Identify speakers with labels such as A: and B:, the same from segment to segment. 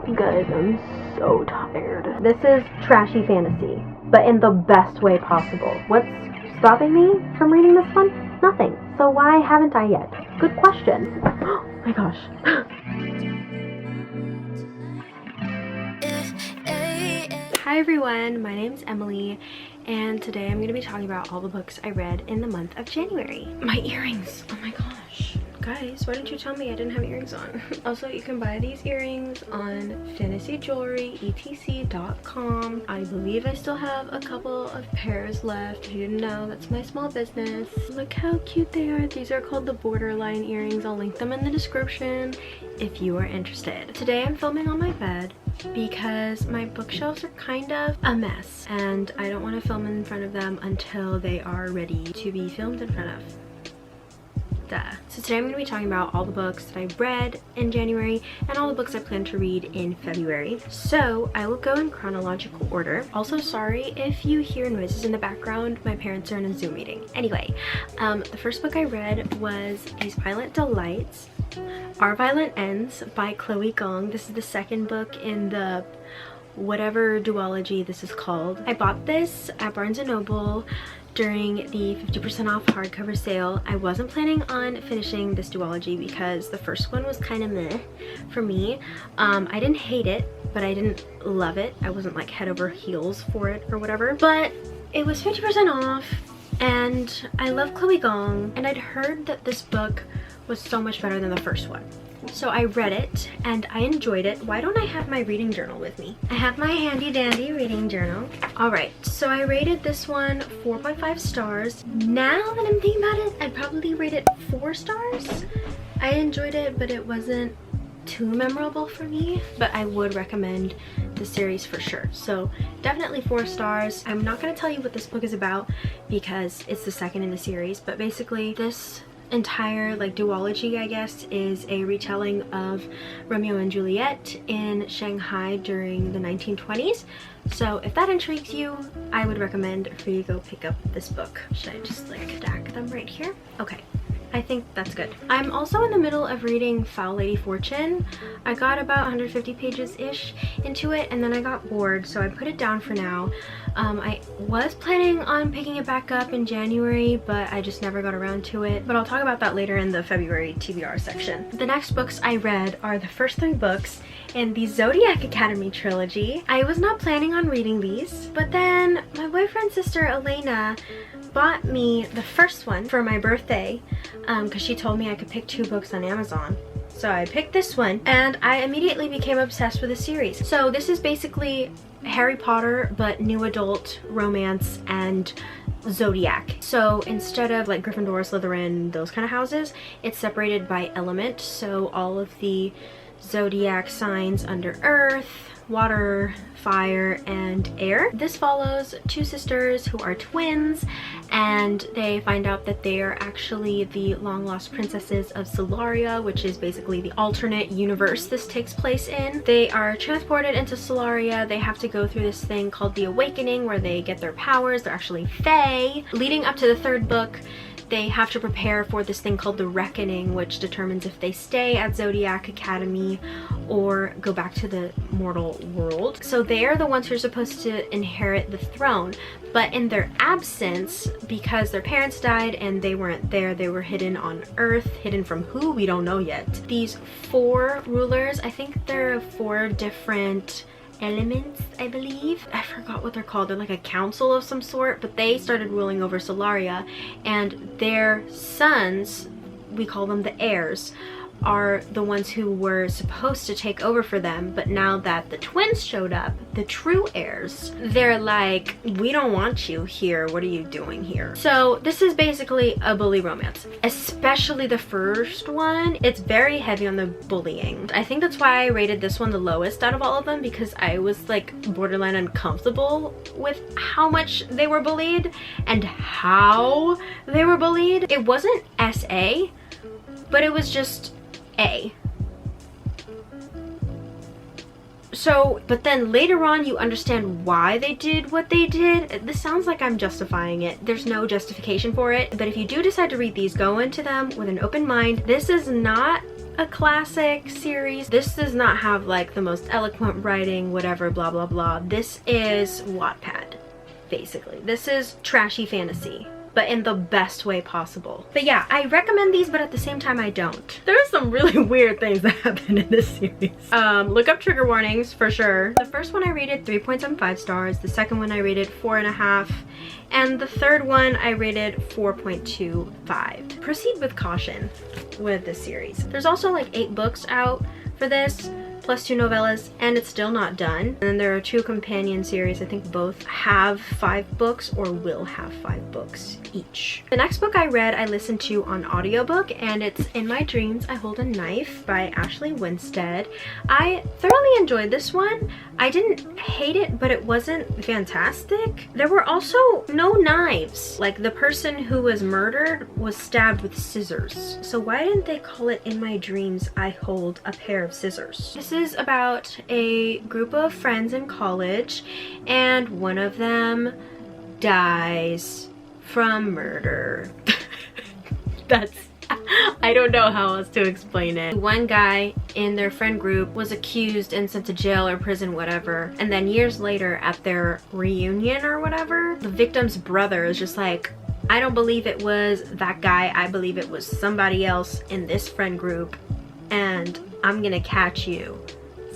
A: You guys, I'm so tired. This is trashy fantasy, but in the best way possible. What's stopping me from reading this one? Nothing. So why haven't I yet? Good question. Oh my gosh. Hi everyone, my name's Emily, and today I'm going to be talking about all the books I read in the month of January. My earrings! Oh my gosh. Guys, why didn't you tell me I didn't have earrings on? Also, you can buy these earrings on fantasyjewelry.etc.com. I believe I still have a couple of pairs left. If you didn't know, that's my small business. Look how cute they are. These are called the borderline earrings. I'll link them in the description if you are interested. Today I'm filming on my bed because my bookshelves are kind of a mess and I don't want to film in front of them until they are ready to be filmed in front of. So today I'm going to be talking about all the books that I read in January and all the books I plan to read in February. So I will go in chronological order. Also, sorry if you hear noises in the background. My parents are in a Zoom meeting. Anyway, the first book I read was These Violent Delights, Our Violent Ends by Chloe Gong. This is the second book in the whatever duology this is called. I bought this at Barnes & Noble during the 50% off hardcover sale. I wasn't planning on finishing this duology because the first one was kind of meh for me. I didn't hate it, but I didn't love it. I wasn't like head over heels for it or whatever, but it was 50% off and I love Chloe Gong and I'd heard that this book was so much better than the first one. So I read it and I enjoyed it. Why don't I have my reading journal with me? I have my handy dandy reading journal. Alright, so I rated this one 4.5 stars. Now that I'm thinking about it, I'd probably rate it 4 stars. I enjoyed it, but it wasn't too memorable for me, but I would recommend the series for sure. So definitely 4 stars. I'm not going to tell you what this book is about because it's the second in the series, but basically this entire like duology, I guess, is a retelling of Romeo and Juliet in Shanghai during the 1920s. So if that intrigues you, I would recommend for you to go pick up this book. Should I just like stack them right here? Okay, I think that's good. I'm also in the middle of reading Foul Lady Fortune. I got about 150 pages-ish into it and then I got bored, so I put it down for now. I was planning on picking it back up in January, but I just never got around to it. But I'll talk about that later in the February TBR section. The next books I read are the first 3 books in the Zodiac Academy trilogy. I was not planning on reading these, but then my boyfriend's sister Elena bought me the first one for my birthday because she told me I could pick 2 books on Amazon. So I picked this one and I immediately became obsessed with the series. So this is basically Harry Potter but new adult romance and Zodiac. So instead of like Gryffindor, Slytherin, those kind of houses, it's separated by element. So all of the Zodiac signs under earth, water, fire, and air. This follows 2 sisters who are twins and they find out that they are actually the long lost princesses of Solaria, which is basically the alternate universe this takes place in. They are transported into Solaria. They have to go through this thing called the Awakening where they get their powers. They're actually fae. Leading up to the 3rd book, they have to prepare for this thing called the Reckoning, which determines if they stay at Zodiac Academy or go back to the mortal world. So they are the ones who are supposed to inherit the throne, but in their absence, because their parents died and they weren't there, they were hidden on Earth. Hidden from who? We don't know yet. These 4 rulers, I think there are 4 different elements, I believe. I forgot what they're called. They're like a council of some sort, but they started ruling over Solaria and their sons, we call them the heirs, are the ones who were supposed to take over for them, but now that the twins showed up, the true heirs, they're like, we don't want you here, what are you doing here? So this is basically a bully romance, especially the first one. It's very heavy on the bullying. I think that's why I rated this one the lowest out of all of them, because I was like borderline uncomfortable with how much they were bullied and how they were bullied. It wasn't SA, but it was just A. So, but then later on you understand why they did what they did. This sounds like I'm justifying it. There's no justification for it. But if you do decide to read these, go into them with an open mind. This is not a classic series. This does not have like the most eloquent writing, whatever, blah blah blah. This is Wattpad, basically. This is trashy fantasy, but in the best way possible. But yeah, I recommend these, but at the same time I don't. There are some really weird things that happen in this series. Look up trigger warnings for sure. The first one I rated 3.75 stars, the second one I rated 4.5, and the third one I rated 4.25. Proceed with caution with this series. There's also like 8 books out for this, plus 2 novellas, and it's still not done. And then there are 2 companion series. I think both have 5 books or will have 5 books each. The next book I read, I listened to on audiobook, and it's In My Dreams I Hold a Knife by Ashley Winstead. I thoroughly enjoyed this one. I didn't hate it, but it wasn't fantastic. There were also no knives. Like, the person who was murdered was stabbed with scissors. So why didn't they call it In My Dreams I Hold a Pair of Scissors? This is about a group of friends in college, and one of them dies from murder. I don't know how else to explain it. One guy in their friend group was accused and sent to jail or prison, whatever, and then years later at their reunion or whatever, the victim's brother is just like, I don't believe it was that guy, I believe it was somebody else in this friend group, and I'm gonna catch you.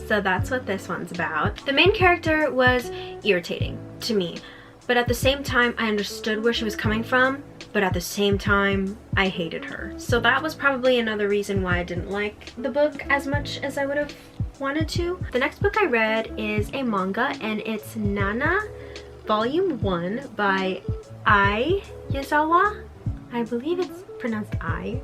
A: So that's what this one's about. The main character was irritating to me, but at the same time I understood where she was coming from, but at the same time I hated her. So that was probably another reason why I didn't like the book as much as I would have wanted to. The next book I read is a manga, and it's Nana Volume 1 by Ai Yazawa. I believe it's pronounced I.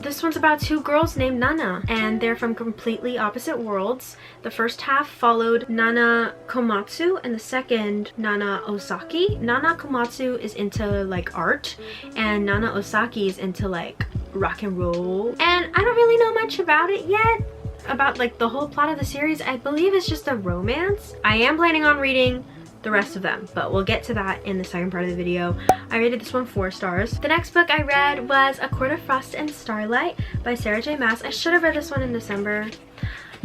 A: This one's about 2 girls named Nana, and they're from completely opposite worlds. The first half followed Nana Komatsu and the second Nana Osaki. Nana Komatsu is into like art, and Nana Osaki is into like rock and roll. And I don't really know much about it yet, about like the whole plot of the series. I believe it's just a romance. I am planning on reading the rest of them, but we'll get to that in the second part of the video. I rated this one 4 stars. The next book I read was A Court of Frost and Starlight by Sarah J Maas. I should have read this one in December,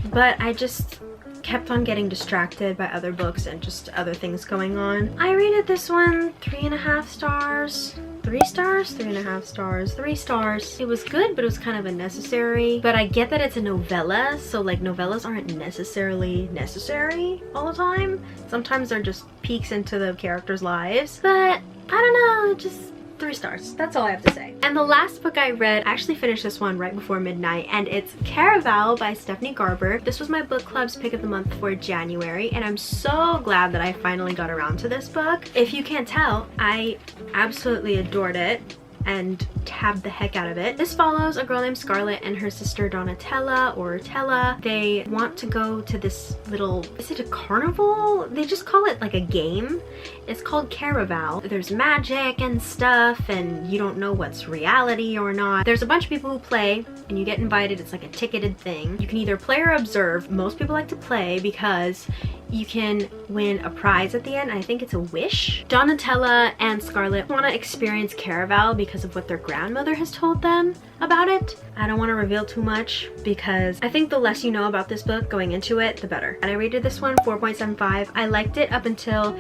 A: but I just kept on getting distracted by other books and just other things going on. I rated this one 3.5 stars. 3 stars? 3.5 stars. 3 stars. It was good, but it was kind of unnecessary. But I get that it's a novella, so like novellas aren't necessarily necessary all the time. Sometimes they're just peeks into the characters' lives. But I don't know, just 3 stars. That's all I have to say. And the last book I read, I actually finished this one right before midnight, and it's Caraval by Stephanie Garber. This was my book club's pick of the month for January, and I'm so glad that I finally got around to this book. If you can't tell, I absolutely adored it and tabbed the heck out of it. This follows a girl named Scarlett and her sister Donatella, or Tella. They want to go to this little, is it a carnival? They just call it like a game. It's called Caraval. There's magic and stuff, and you don't know what's reality or not. There's a bunch of people who play, and you get invited. It's like a ticketed thing. You can either play or observe. Most people like to play because you can win a prize at the end. I think it's a wish. Donatella and Scarlett want to experience Caraval because of what their grandmother has told them about it. I don't want to reveal too much because I think the less you know about this book going into it, the better. And I rated this one 4.75. I liked it up until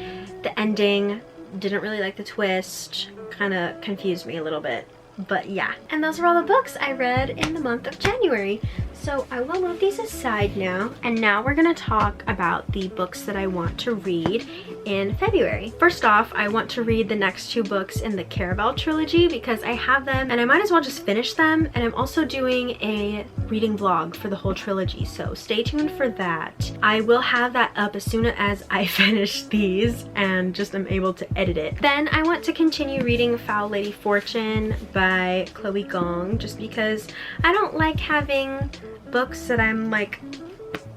A: the ending. Didn't really like the twist. Kind of confused me a little bit. But yeah, and those are all the books I read in the month of January. So I will move these aside now, and now we're gonna talk about the books that I want to read in February. First off, I want to read the next 2 books in the Caraval trilogy because I have them and I might as well just finish them, and I'm also doing a reading vlog for the whole trilogy, so stay tuned for that. I will have that up as soon as I finish these and just am able to edit it. Then I want to continue reading Foul Lady Fortune by Chloe Gong, just because I don't like having books that I'm like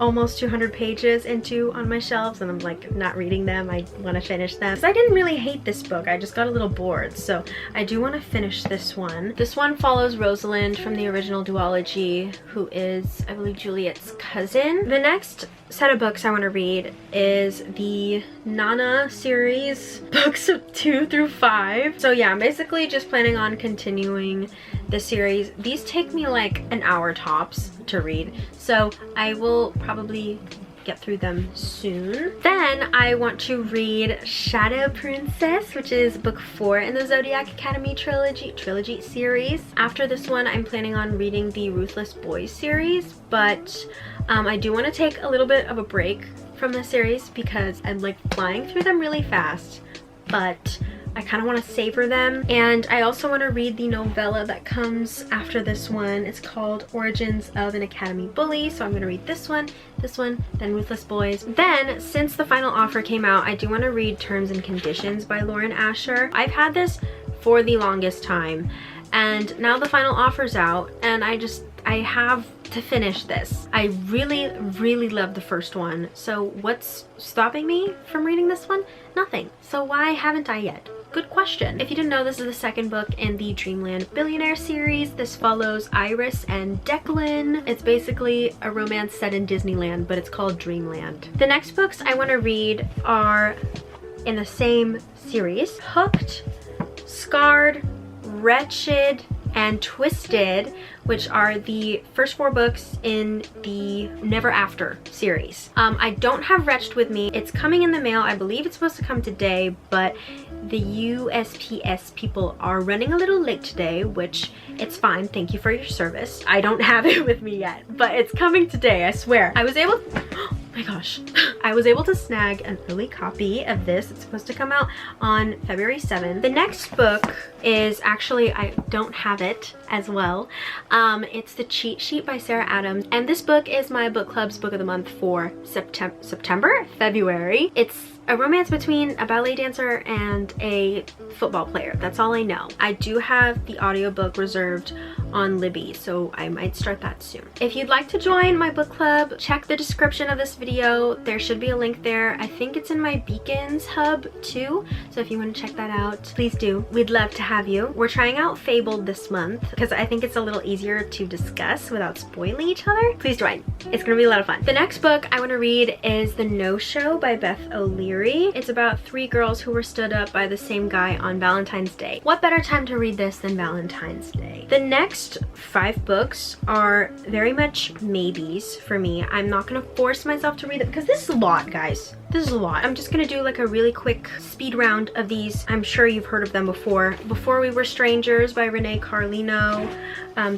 A: almost 200 pages into on my shelves and I'm like not reading them. I want to finish them. I didn't really hate this book, I just got a little bored, so I do want to finish this one. This one follows Rosalind from the original duology, who is, I believe, Juliet's cousin. The next set of books I want to read is the Nana series, books 2 through 5. So yeah, I'm basically just planning on continuing this series. These take me like an hour tops to read, so I will probably get through them soon. Then I want to read Shadow Princess, which is book 4 in the Zodiac Academy trilogy series. After this one, I'm planning on reading the Ruthless Boys series, but I do want to take a little bit of a break from the series because I'm like flying through them really fast, but I kind of want to savor them. And I also want to read the novella that comes after this one. It's called Origins of an Academy Bully, so I'm going to read this one, then Ruthless Boys. Then, since the final offer came out, I do want to read Terms and Conditions by Lauren Asher. I've had this for the longest time, and now the final offer's out, and I have to finish this. I really love the first one, so what's stopping me from reading this one? Nothing. So why haven't I yet? Good question. If you didn't know, this is the second book in the Dreamland Billionaire series. This follows Iris and Declan. It's basically a romance set in Disneyland, but it's called Dreamland. The next books I want to read are in the same series: Hooked, Scarred, Wretched, and Twisted, which are the first 4 books in the Never After series. I don't have Wretched with me. It's coming in the mail. I believe it's supposed to come today, but the USPS people are running a little late today, which it's fine. Thank you for your service. I don't have it with me yet, but it's coming today, I swear. I was able oh my gosh. I was able to snag an early copy of this. It's supposed to come out on February 7th. The next book is actually, I don't have it as well. It's The Cheat Sheet by Sarah Adams, and this book is my book club's book of the month for February. It's a romance between a ballet dancer and a football player. That's all I know. I do have the audiobook reserved on Libby, so I might start that soon. If you'd like to join my book club, check the description of this video. There should be a link there. I think it's in my Beacons hub too, so if you want to check that out, please do. We'd love to have you. We're trying out Fabled this month because I think it's a little easier to discuss without spoiling each other. Please join. It's gonna be a lot of fun. The next book I want to read is The No Show by Beth O'Leary. It's about 3 girls who were stood up by the same guy on Valentine's Day. What better time to read this than Valentine's Day? The next 5 books are very much maybes for me. I'm not gonna force myself to read them because this is a lot, guys. This is a lot. I'm just gonna do like a really quick speed round of these. I'm sure you've heard of them before. Before We Were Strangers by Renee Carlino.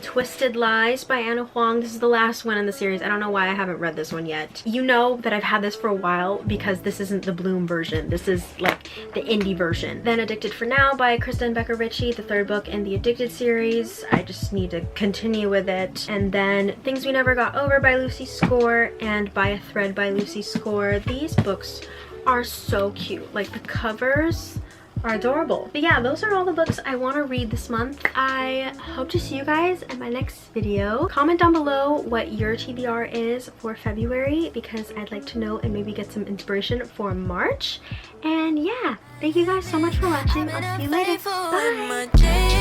A: Twisted Lies by Anna Huang. This is the last one in the series. I don't know why I haven't read this one yet. You know that I've had this for a while because this isn't the Bloom version. This is like the indie version. Then Addicted for Now by Kristen Becker Ritchie, the 3rd book in the Addicted series. I just need to continue with it. And then Things We Never Got Over by Lucy Score and By a Thread by Lucy Score. These books are so cute. Like the covers are adorable. But yeah, those are all the books I want to read this month. I hope to see you guys in my next video. Comment down below what your TBR is for February because I'd like to know and maybe get some inspiration for March. And yeah, thank you guys so much for watching. I'll see you later. Bye!